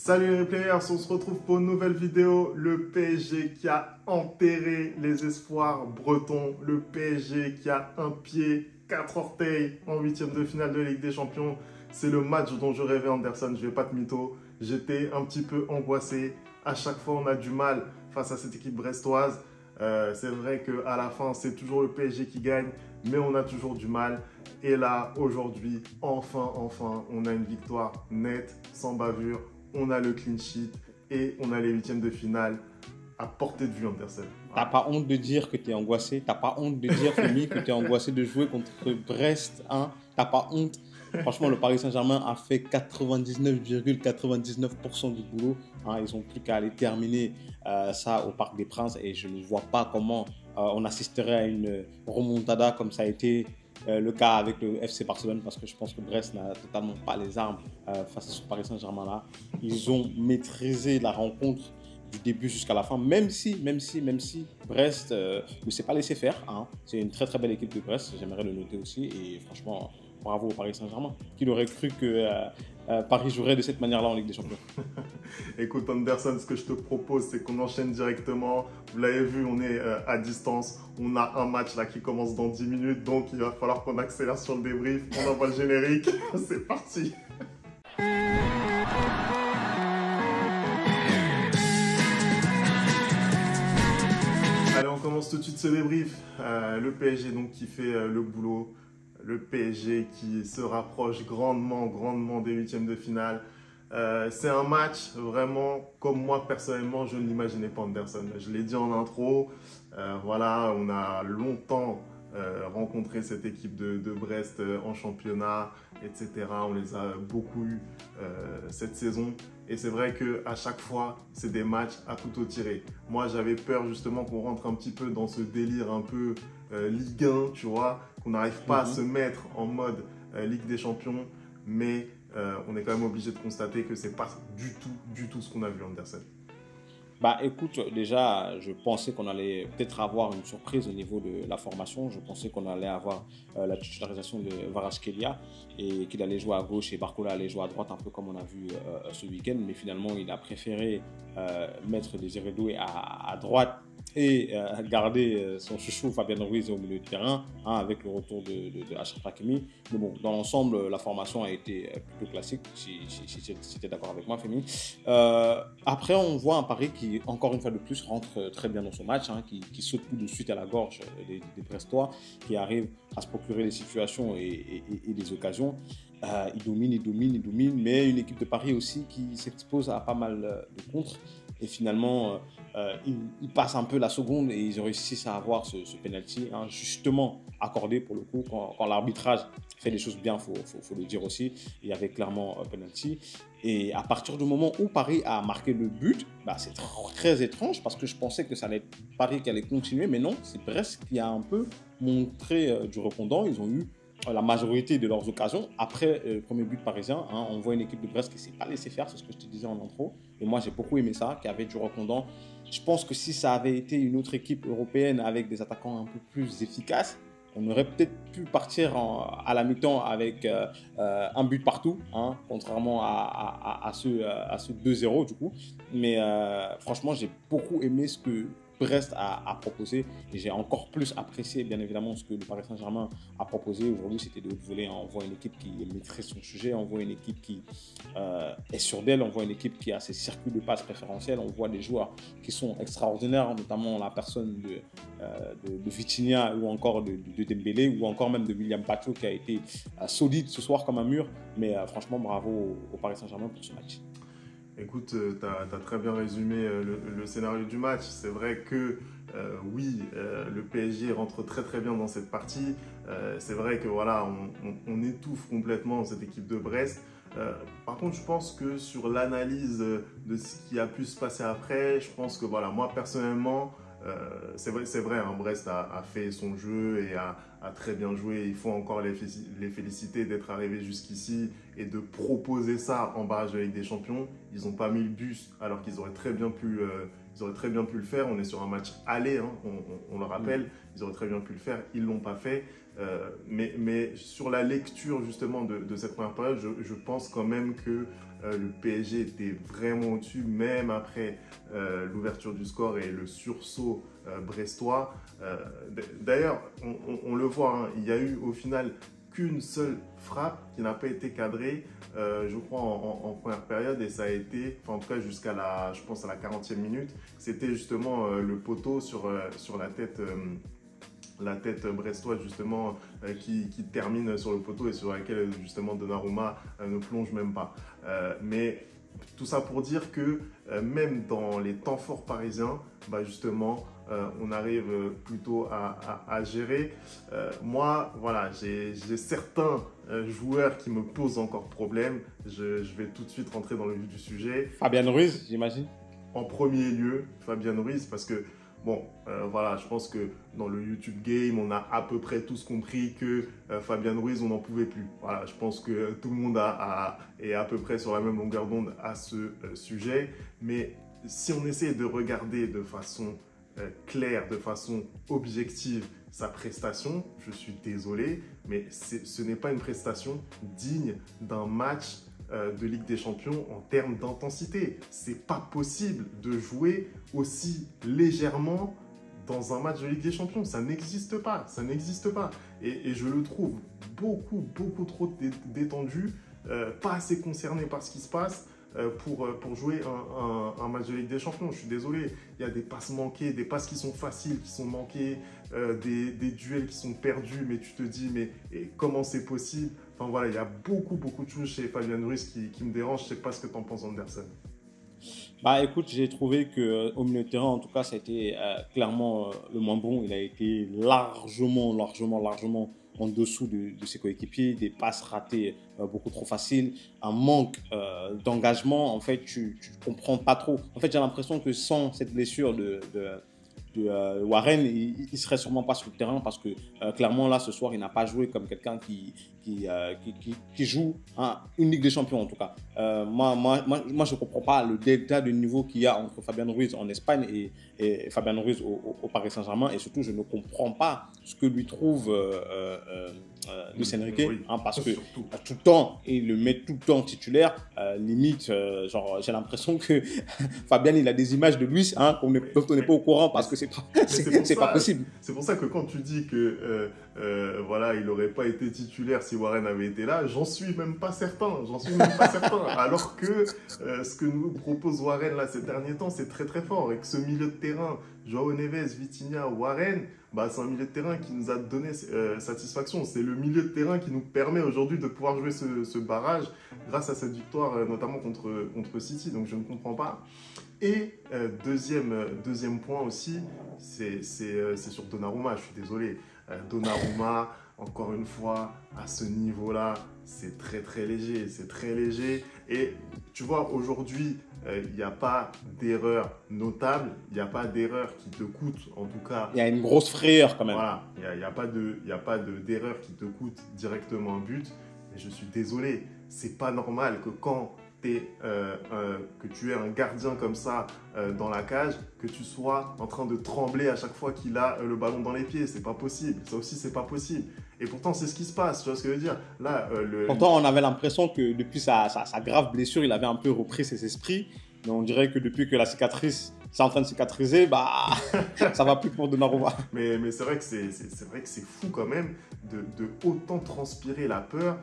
Salut les players, on se retrouve pour une nouvelle vidéo. Le PSG qui a enterré les espoirs bretons. Le PSG qui a un pied, 4 orteils en huitième de finale de Ligue des Champions. C'est le match dont je rêvais, Anderson, je vais pas te mytho. J'étais un petit peu angoissé. À chaque fois, on a du mal face à cette équipe brestoise. C'est vrai qu'à la fin, c'est toujours le PSG qui gagne, mais on a toujours du mal. Et là, aujourd'hui, enfin, on a une victoire nette, sans bavure. On a le clean sheet et on a les huitièmes de finale à portée de vue, Anderson. T'as pas honte de dire que tu es angoissé. T'as pas honte de dire, Femi, que tu es angoissé de jouer contre Brest. Hein. T'as pas honte. Franchement, le Paris Saint-Germain a fait 99,99% du boulot. Hein. Ils n'ont plus qu'à aller terminer ça au Parc des Princes. Et je ne vois pas comment on assisterait à une remontada comme ça a été le cas avec le FC Barcelone, parce que je pense que Brest n'a totalement pas les armes face à ce Paris Saint-Germain-là. Ils ont maîtrisé la rencontre du début jusqu'à la fin, même si Brest ne s'est pas laissé faire. Hein. C'est une très très belle équipe de Brest, j'aimerais le noter aussi. Et franchement, bravo au Paris Saint-Germain. Qui aurait cru que Paris jouerait de cette manière-là en Ligue des Champions? Écoute Anderson, ce que je te propose, c'est qu'on enchaîne directement. Vous l'avez vu, on est à distance. On a un match là qui commence dans 10 minutes, donc il va falloir qu'on accélère sur le débrief. On envoie le générique, c'est parti. Allez, on commence tout de suite ce débrief. Le PSG donc qui fait le boulot. Le PSG qui se rapproche grandement des huitièmes de finale. C'est un match vraiment comme moi personnellement je ne l'imaginais pas, Anderson. Je l'ai dit en intro. Voilà, on a longtemps rencontré cette équipe de Brest en championnat, etc. On les a beaucoup eu cette saison. Et c'est vrai qu'à chaque fois, c'est des matchs à couteau tiré. Moi, j'avais peur justement qu'on rentre un petit peu dans ce délire un peu Ligue 1, tu vois, qu'on n'arrive pas à se mettre en mode Ligue des Champions. Mais on est quand même obligé de constater que c'est pas du tout ce qu'on a vu, Anderson. Bah écoute, déjà, je pensais qu'on allait peut-être avoir une surprise au niveau de la formation. Je pensais qu'on allait avoir la titularisation de Kvaratskhelia et qu'il allait jouer à gauche et Barcola allait jouer à droite, un peu comme on a vu ce week-end. Mais finalement, il a préféré mettre Désiré Doué à droite et garder son chouchou Fabien Ruiz au milieu de terrain, hein, avec le retour de Achraf Hakimi. Mais bon, dans l'ensemble, la formation a été plutôt classique, si tu es d'accord avec moi, Femi. Après, on voit un Paris qui, encore une fois de plus, rentre très bien dans son match, hein, qui saute tout de suite à la gorge des Brestois, qui arrive à se procurer des situations et des occasions. Il domine, mais une équipe de Paris aussi qui s'expose à pas mal de contres. Et finalement, ils passent un peu la seconde et ils réussissent à avoir ce penalty, hein, justement accordé pour le coup. Quand l'arbitrage fait les choses bien, faut le dire aussi. Il y avait clairement un penalty. Et à partir du moment où Paris a marqué le but, bah, c'est très étrange parce que je pensais que ça allait être Paris qui allait continuer, mais non, c'est Brest qui a un peu montré du répondant. Ils ont eu la majorité de leurs occasions. Après le premier but parisien, hein, on voit une équipe de Brest qui ne s'est pas laissé faire, c'est ce que je te disais en intro. Et moi, j'ai beaucoup aimé ça, qui avait du répondant. Je pense que si ça avait été une autre équipe européenne avec des attaquants un peu plus efficaces, on aurait peut-être pu partir à la mi-temps avec un but partout, hein, contrairement à ce 2-0 du coup. Mais franchement, j'ai beaucoup aimé ce que Brest a proposé et j'ai encore plus apprécié bien évidemment ce que le Paris Saint-Germain a proposé. Aujourd'hui, c'était de haut volet. On voit une équipe qui maîtrise son sujet, on voit une équipe qui est sûre d'elle, on voit une équipe qui a ses circuits de passe préférentiels, on voit des joueurs qui sont extraordinaires, notamment la personne de Vitinha ou encore de Dembélé ou encore même de William Pacho qui a été solide ce soir comme un mur. Mais franchement, bravo au Paris Saint-Germain pour ce match. Écoute, tu as très bien résumé le scénario du match. C'est vrai que oui, le PSG rentre très bien dans cette partie. C'est vrai que voilà, on étouffe complètement cette équipe de Brest. Par contre, je pense que sur l'analyse de ce qui a pu se passer après, je pense que voilà, moi personnellement, c'est vrai, hein, Brest a fait son jeu et a très bien joué. Il faut encore les féliciter d'être arrivés jusqu'ici et de proposer ça en barrage de Ligue des Champions. Ils n'ont pas mis le bus alors qu'ils auraient très bien pu Ils auraient très bien pu le faire. On est sur un match aller, hein, on le rappelle. Ils auraient très bien pu le faire. Ils ne l'ont pas fait. Mais sur la lecture justement de cette première période, je pense quand même que le PSG était vraiment au-dessus, même après l'ouverture du score et le sursaut brestois. D'ailleurs, on le voit, hein, il y a eu au final qu'une seule frappe qui n'a pas été cadrée, je crois, en première période, et ça a été, enfin, en tout cas jusqu'à la, je pense à la 40e minute, c'était justement le poteau sur la tête brestoise justement qui termine sur le poteau et sur laquelle justement Donnarumma ne plonge même pas. Mais tout ça pour dire que même dans les temps forts parisiens, bah justement, on arrive plutôt à gérer. Moi, voilà, j'ai certains joueurs qui me posent encore problème. Je vais tout de suite rentrer dans le vif du sujet. Fabien Ruiz, j'imagine. En premier lieu, Fabien Ruiz, parce que bon, voilà, je pense que dans le YouTube game, on a à peu près tous compris que Fabien Ruiz, on n'en pouvait plus. Voilà, je pense que tout le monde est à peu près sur la même longueur d'onde à ce sujet. Mais si on essaie de regarder de façon claire, de façon objective, sa prestation, je suis désolé, mais ce n'est pas une prestation digne d'un match de Ligue des Champions en termes d'intensité. C'est pas possible de jouer aussi légèrement dans un match de Ligue des Champions. Ça n'existe pas, ça n'existe pas. Et je le trouve beaucoup trop détendu, pas assez concerné par ce qui se passe pour jouer un match de Ligue des Champions. Je suis désolé, il y a des passes manquées, des passes qui sont faciles, qui sont manquées, des duels qui sont perdus, mais tu te dis, mais comment c'est possible? Enfin voilà, il y a beaucoup de choses chez Fabien Ruiz qui me dérangent. Je ne sais pas ce que tu en penses, Anderson. Bah écoute, j'ai trouvé qu'au milieu de terrain, en tout cas, ça a été clairement le moins bon. Il a été largement en dessous de ses coéquipiers, des passes ratées beaucoup trop faciles, un manque d'engagement. En fait, tu ne comprends pas trop. En fait, j'ai l'impression que sans cette blessure de Warren, il ne serait sûrement pas sur le terrain parce que clairement, là, ce soir, il n'a pas joué comme quelqu'un qui joue une Ligue des Champions, en tout cas. Moi, je ne comprends pas le delta de niveau qu'il y a entre Fabien Ruiz en Espagne et Fabien Ruiz au Paris Saint-Germain. Et surtout, je ne comprends pas ce que lui trouve Luis Enrique, Oui, parce que tout le temps, il le met tout le temps titulaire. Limite, genre, j'ai l'impression que Fabien, il a des images de Luis dont on n'est pas au courant parce que c'est pas possible. C'est pour ça que quand tu dis que voilà, il n'aurait pas été titulaire si Warren avait été là, j'en suis même pas certain. Alors que ce que nous propose Warren là ces derniers temps, c'est très fort. Et que ce milieu de terrain, João Neves, Vitinha, Warren, bah, c'est un milieu de terrain qui nous a donné satisfaction. C'est le milieu de terrain qui nous permet aujourd'hui de pouvoir jouer ce barrage grâce à cette victoire, notamment contre City. Donc je ne comprends pas. Et deuxième point aussi, c'est sur Donnarumma. Je suis désolé. Donnarumma, encore une fois, à ce niveau-là, c'est très léger. C'est très léger. Et tu vois, aujourd'hui, il n'y a pas d'erreur notable. Il n'y a pas d'erreur qui te coûte, en tout cas. Il y a une grosse frayeur quand même. Voilà, il n'y a pas d'erreur qui te coûte directement un but. Mais je suis désolé, c'est pas normal que quand que tu es un gardien comme ça dans la cage, que tu sois en train de trembler à chaque fois qu'il a le ballon dans les pieds. C'est pas possible. Ça aussi, c'est pas possible. Et pourtant, c'est ce qui se passe. Tu vois ce que je veux dire? Là, pourtant, on avait l'impression que depuis sa grave blessure, il avait un peu repris ses esprits. Mais on dirait que depuis que la cicatrice c'est en train de cicatriser, bah, ça va plus pour Donnarumma. Mais c'est vrai que c'est fou quand même de autant transpirer la peur.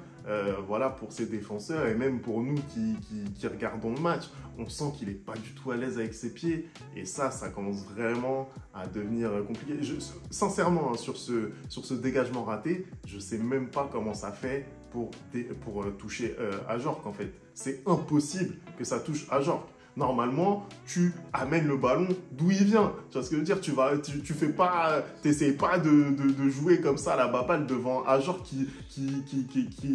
Voilà, pour ses défenseurs et même pour nous qui regardons le match. On sent qu'il n'est pas du tout à l'aise avec ses pieds et ça commence vraiment à devenir compliqué. Sincèrement, hein, sur ce dégagement raté, je ne sais même pas comment ça fait pour toucher Ajorc en fait. C'est impossible que ça touche Ajorc. Normalement, tu amènes le ballon d'où il vient. Tu vois ce que je veux dire? Tu fais pas, t'essayes pas de jouer comme ça à la baballe devant Ajor qui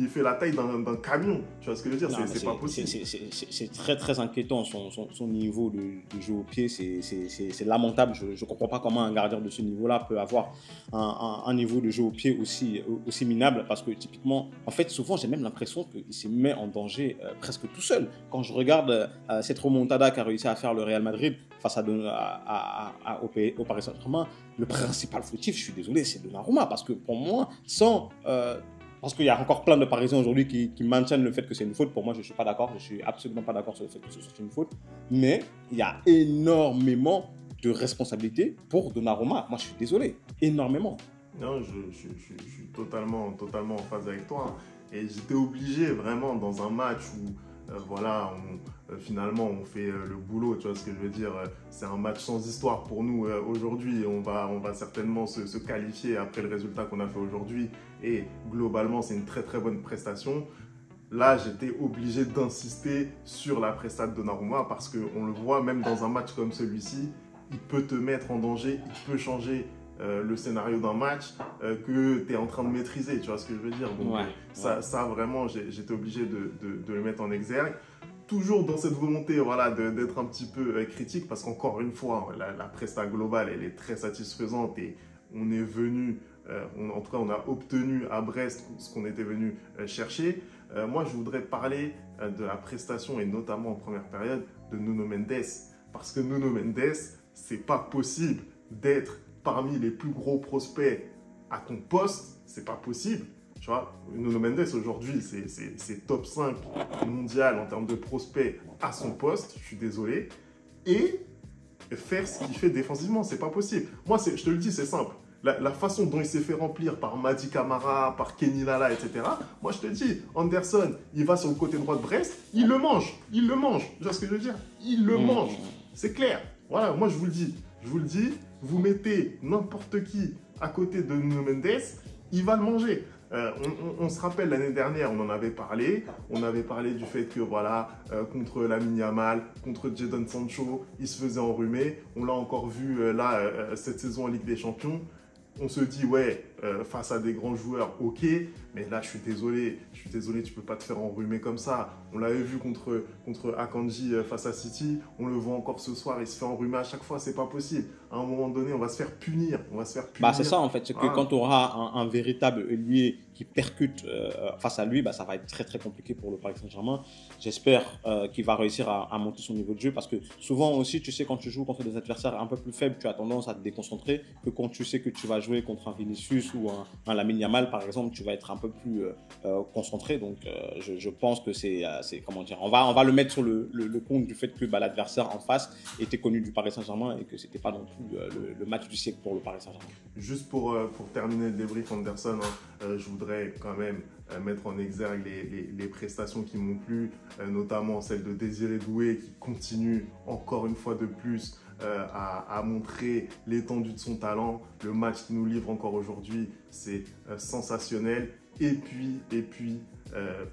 fait la taille d'un camion. Tu vois ce que je veux dire? C'est pas possible. C'est très inquiétant son niveau de jeu au pied. C'est lamentable. Je comprends pas comment un gardien de ce niveau-là peut avoir un niveau de jeu au pied aussi minable parce que typiquement, en fait, souvent j'ai même l'impression qu'il se met en danger presque tout seul. Quand je regarde cette remontée remontada qu'a réussi à faire le Real Madrid face au Paris Saint-Germain, le principal fautif, je suis désolé, c'est Donnarumma. Parce que pour moi, parce qu'il y a encore plein de Parisiens aujourd'hui qui maintiennent le fait que c'est une faute. Pour moi, je ne suis pas d'accord. Je ne suis absolument pas d'accord sur le fait que ce soit une faute. Mais il y a énormément de responsabilités pour Donnarumma. Moi, je suis désolé. Énormément. Non, je suis totalement en phase avec toi. Et j'étais obligé vraiment dans un match où voilà, finalement on fait le boulot, tu vois ce que je veux dire. C'est un match sans histoire pour nous aujourd'hui. On va certainement se qualifier après le résultat qu'on a fait aujourd'hui. Et globalement, c'est une très très bonne prestation. Là, j'étais obligé d'insister sur la prestation de Donnarumma parce qu'on le voit même dans un match comme celui-ci, il peut te mettre en danger, il peut changer le scénario d'un match que tu es en train de maîtriser, tu vois ce que je veux dire. Donc, ça vraiment, j'étais obligé de le mettre en exergue. Toujours dans cette volonté voilà, d'être un petit peu critique parce qu'encore une fois, la presta globale, elle est très satisfaisante et on est venu, en tout cas, on a obtenu à Brest ce qu'on était venu chercher. Moi, je voudrais parler de la prestation et notamment en première période de Nuno Mendes parce que Nuno Mendes, c'est pas possible d'être parmi les plus gros prospects à ton poste, c'est pas possible. Tu vois, Nuno Mendes aujourd'hui, c'est top 5 mondial en termes de prospects à son poste, je suis désolé. Et faire ce qu'il fait défensivement, c'est pas possible. Moi, je te le dis, c'est simple. La façon dont il s'est fait remplir par Mady Camara, par Kenny Lala, etc. Moi, je te dis, Anderson, il va sur le côté droit de Brest, il le mange. Tu vois ce que je veux dire? Il le mange. C'est clair. Voilà, moi, je vous le dis, vous mettez n'importe qui à côté de Nuno Mendes, il va le manger. On se rappelle l'année dernière, on en avait parlé. On avait parlé du fait que voilà, contre Lamine Yamal, contre Jadon Sancho, il se faisait enrhumer. On l'a encore vu cette saison en Ligue des Champions. On se dit, ouais, face à des grands joueurs, ok, mais là, je suis désolé, tu peux pas te faire enrhumer comme ça. On l'avait vu contre Akanji face à City, on le voit encore ce soir, il se fait enrhumer à chaque fois, c'est pas possible. À un moment donné, on va se faire punir, Bah, c'est ça, en fait, c'est que quand tu auras un véritable ailier qui percute face à lui, bah, ça va être très, très compliqué pour le Paris Saint-Germain. J'espère qu'il va réussir à monter son niveau de jeu, parce que souvent aussi, tu sais, quand tu joues contre des adversaires un peu plus faibles, tu as tendance à te déconcentrer, que quand tu sais que tu vas jouer contre un Vinicius ou un Lamine Yamal, par exemple, tu vas être un peu plus concentré. Donc, je pense que c'est comment dire, on va le mettre sur le compte du fait que bah, l'adversaire en face était connu du Paris Saint-Germain et que c'était pas non plus le match du siècle pour le Paris Saint-Germain. Juste pour terminer le débrief Anderson, je voudrais quand même mettre en exergue les prestations qui m'ont plu, notamment celle de Désiré Doué qui continue encore une fois de plus à montrer l'étendue de son talent. Le match qu'il nous livre encore aujourd'hui, c'est sensationnel. Et puis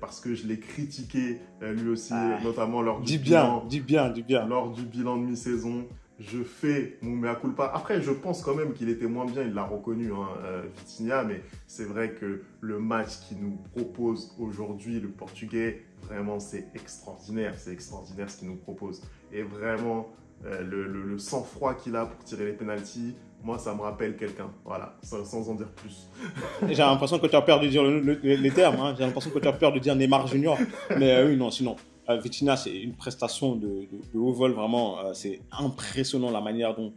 parce que je l'ai critiqué lui aussi, notamment lors du bilan de mi-saison. Je fais mon mea culpa. Après, je pense quand même qu'il était moins bien, il l'a reconnu, Vitinha, mais c'est vrai que le match qu'il nous propose aujourd'hui, le Portugais, vraiment, c'est extraordinaire. C'est extraordinaire ce qu'il nous propose. Et vraiment, le sang-froid qu'il a pour tirer les pénaltys, moi, ça me rappelle quelqu'un. Voilà, sans en dire plus. J'ai l'impression que tu as peur de dire les termes. Hein. J'ai l'impression que tu as peur de dire Neymar Junior. Mais oui, non, sinon... Vitinha, c'est une prestation de haut vol, vraiment, c'est impressionnant la manière dont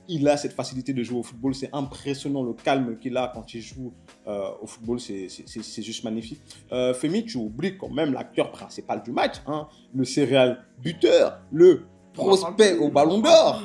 il a cette facilité de jouer au football, c'est impressionnant le calme qu'il a quand il joue au football, c'est juste magnifique. Femi, tu oublies quand même l'acteur principal du match, hein, le serial buteur, le prospect au Ballon d'Or,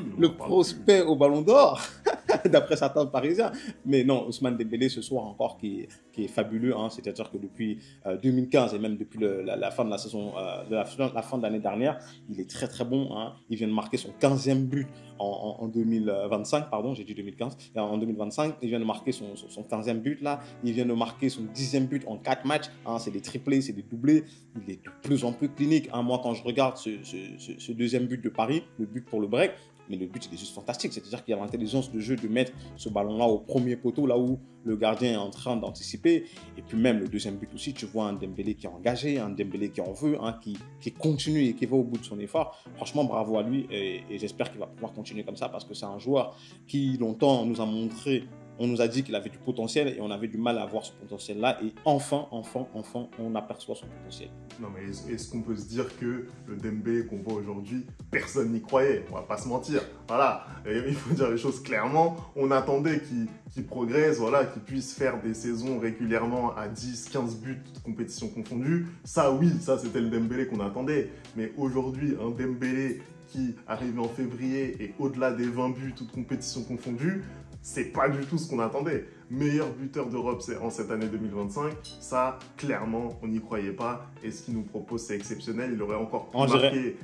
d'après certains Parisiens. Mais non, Ousmane Dembélé ce soir encore qui est fabuleux, hein. C'est-à-dire que depuis 2015 et même depuis la fin de la saison, la fin de l'année dernière, il est très très bon, hein. Il vient de marquer son 15e but en 2025, pardon, j'ai dit 2015, en 2025, il vient de marquer son 15e but là, il vient de marquer son 10e but en 4 matchs, hein. C'est des triplés, c'est des doublés, il est de plus en plus clinique, hein. Moi quand je regarde ce deuxième but de Paris, le but pour le break, mais le but il est juste fantastique, c'est-à-dire qu'il y a l'intelligence de jeu de mettre ce ballon-là au premier poteau, là où le gardien est en train d'anticiper. Et puis même le deuxième but aussi, tu vois un Dembélé qui est engagé, un Dembélé qui en veut, qui continue et qui va au bout de son effort. Franchement, bravo à lui et j'espère qu'il va pouvoir continuer comme ça parce que c'est un joueur qui longtemps nous a montré, on nous a dit qu'il avait du potentiel et on avait du mal à voir ce potentiel-là. Et enfin, on aperçoit son potentiel. Non, mais est-ce qu'on peut se dire que le Dembélé qu'on voit aujourd'hui, personne n'y croyait? On va pas se mentir. Voilà, et il faut dire les choses clairement. On attendait qu'il progresse, voilà, qu'il puisse faire des saisons régulièrement à 10, 15 buts, toutes compétitions confondues. Ça, oui, ça, c'était le Dembélé qu'on attendait. Mais aujourd'hui, un Dembélé qui arrive en février et au-delà des 20 buts, toutes compétitions confondues, c'est pas du tout ce qu'on attendait. Meilleur buteur d'Europe en cette année 2025, ça, clairement, on n'y croyait pas. Et ce qu'il nous propose, c'est exceptionnel. Il aurait encore pu marquer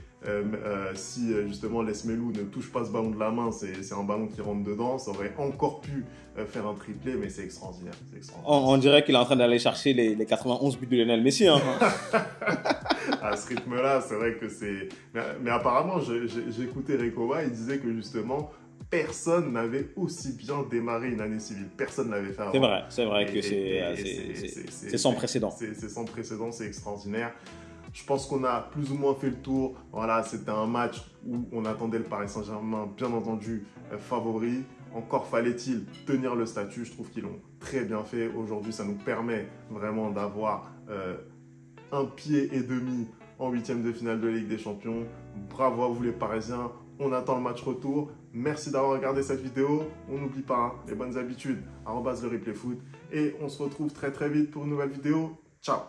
si justement Les Melou ne touche pas ce ballon de la main, c'est un ballon qui rentre dedans. Ça aurait encore pu faire un triplé, mais c'est extraordinaire. On dirait qu'il est en train d'aller chercher les 91 buts de Lionel Messi. Hein. À ce rythme-là, c'est vrai que c'est... Mais apparemment, j'ai écouté Recoba, il disait que justement, personne n'avait aussi bien démarré une année civile. Personne ne l'avait fait avant. C'est vrai que c'est sans précédent. C'est sans précédent, c'est extraordinaire. Je pense qu'on a plus ou moins fait le tour. Voilà, c'était un match où on attendait le Paris Saint-Germain, bien entendu, favori. Encore fallait-il tenir le statut. Je trouve qu'ils l'ont très bien fait. Aujourd'hui, ça nous permet vraiment d'avoir un pied et demi en huitième de finale de Ligue des Champions. Bravo à vous les Parisiens. On attend le match retour. Merci d'avoir regardé cette vidéo. On n'oublie pas les bonnes habitudes, @le replay foot. Et on se retrouve très vite pour une nouvelle vidéo. Ciao.